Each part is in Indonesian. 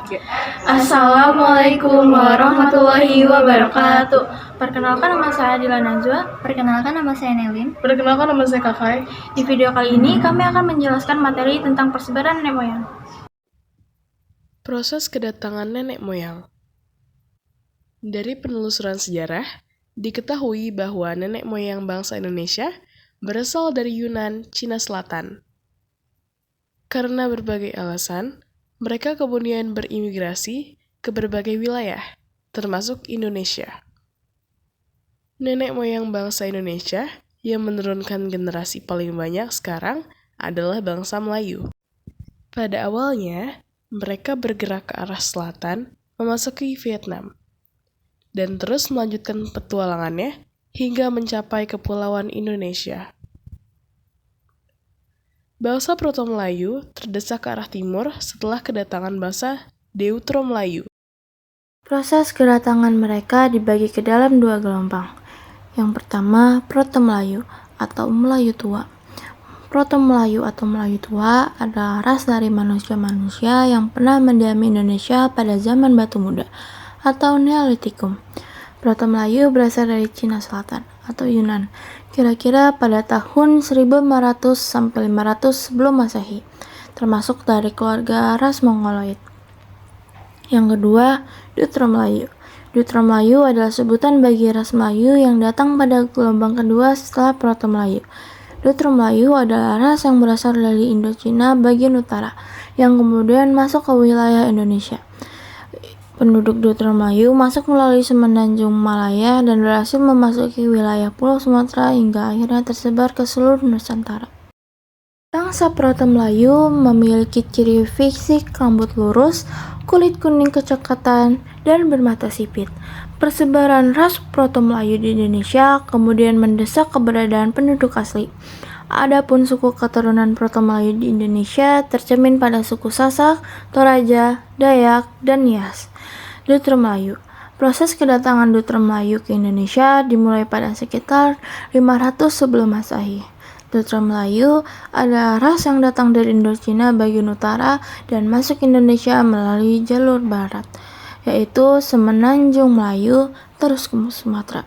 Oke. Assalamualaikum warahmatullahi wabarakatuh. Perkenalkan, nama saya Adila Najwa. Perkenalkan, nama saya Nelin. Perkenalkan, nama saya Kakai. Di video kali ini kami akan menjelaskan materi tentang persebaran nenek moyang. Proses kedatangan nenek moyang. Dari penelusuran sejarah, diketahui bahwa nenek moyang bangsa Indonesia berasal dari Yunan, Cina Selatan. Karena berbagai alasan, mereka kemudian berimigrasi ke berbagai wilayah, termasuk Indonesia. Nenek moyang bangsa Indonesia yang menurunkan generasi paling banyak sekarang adalah bangsa Melayu. Pada awalnya, mereka bergerak ke arah selatan, memasuki Vietnam, dan terus melanjutkan petualangannya hingga mencapai Kepulauan Indonesia. Bangsa Proto-Melayu terdesak ke arah timur setelah kedatangan bangsa Deutero-Melayu. Proses kedatangan mereka dibagi ke dalam dua gelombang. Yang pertama, Proto-Melayu atau Melayu Tua. Proto-Melayu atau Melayu Tua adalah ras dari manusia-manusia yang pernah mendiami Indonesia pada zaman Batu Muda atau Neolitikum. Proto-Melayu berasal dari Cina Selatan atau Yunan, kira-kira pada tahun 1500-500 sebelum Masehi, termasuk dari keluarga ras Mongoloid. Yang kedua, Deutero-Melayu. Deutero-Melayu adalah sebutan bagi ras Melayu yang datang pada gelombang kedua setelah Proto-Melayu. Deutero-Melayu adalah ras yang berasal dari Indochina bagian utara, yang kemudian masuk ke wilayah Indonesia. Penduduk Deutero-Melayu masuk melalui Semenanjung Malaya dan berhasil memasuki wilayah Pulau Sumatera hingga akhirnya tersebar ke seluruh Nusantara. Bangsa Proto-Melayu memiliki ciri fisik rambut lurus, kulit kuning kecoklatan, dan bermata sipit. Persebaran ras Proto-Melayu di Indonesia kemudian mendesak keberadaan penduduk asli. Adapun suku keturunan Proto-Melayu di Indonesia tercermin pada suku Sasak, Toraja, Dayak, dan Nias. Deutero-Melayu. Proses kedatangan Deutero-Melayu ke Indonesia dimulai pada sekitar 500 sebelum Masehi. Deutero-Melayu adalah ras yang datang dari Indochina bagian utara dan masuk Indonesia melalui jalur barat, yaitu Semenanjung Melayu terus ke Sumatera,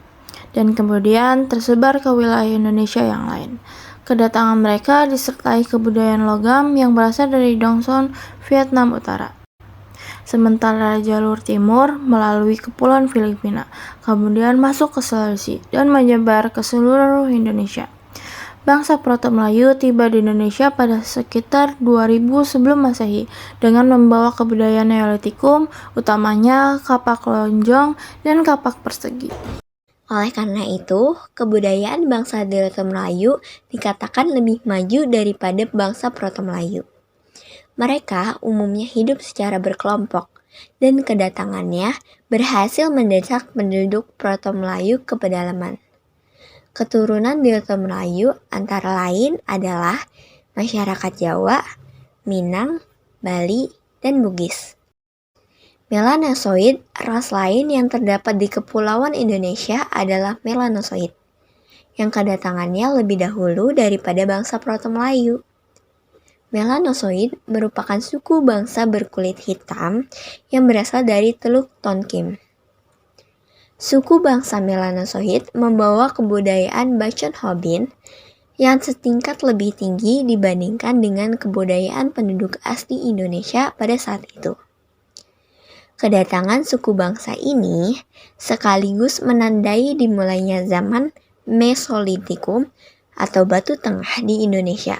dan kemudian tersebar ke wilayah Indonesia yang lain. Kedatangan mereka disertai kebudayaan logam yang berasal dari Dongson, Vietnam Utara. Sementara jalur timur melalui Kepulauan Filipina, kemudian masuk ke Sulawesi dan menyebar ke seluruh Indonesia. Bangsa Proto-Melayu tiba di Indonesia pada sekitar 2000 sebelum Masehi dengan membawa kebudayaan Neolitikum, utamanya kapak lonjong dan kapak persegi. Oleh karena itu, kebudayaan bangsa Deutero-Melayu dikatakan lebih maju daripada bangsa Proto-Melayu. Mereka umumnya hidup secara berkelompok, dan kedatangannya berhasil mendesak penduduk Proto-Melayu ke pedalaman. Keturunan Deutero-Melayu antara lain adalah masyarakat Jawa, Minang, Bali, dan Bugis. Melanosoid, ras lain yang terdapat di Kepulauan Indonesia adalah Melanosoid, yang kedatangannya lebih dahulu daripada bangsa Proto-Melayu. Melanosoid merupakan suku bangsa berkulit hitam yang berasal dari Teluk Tonkin. Suku bangsa Melanosoid membawa kebudayaan Bachon Hobin yang setingkat lebih tinggi dibandingkan dengan kebudayaan penduduk asli Indonesia pada saat itu. Kedatangan suku bangsa ini sekaligus menandai dimulainya zaman Mesolitikum atau Batu Tengah di Indonesia.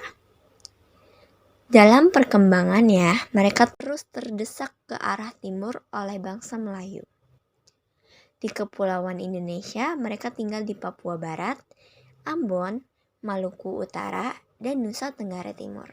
Dalam perkembangannya, mereka terus terdesak ke arah timur oleh bangsa Melayu. Di Kepulauan Indonesia, mereka tinggal di Papua Barat, Ambon, Maluku Utara, dan Nusa Tenggara Timur.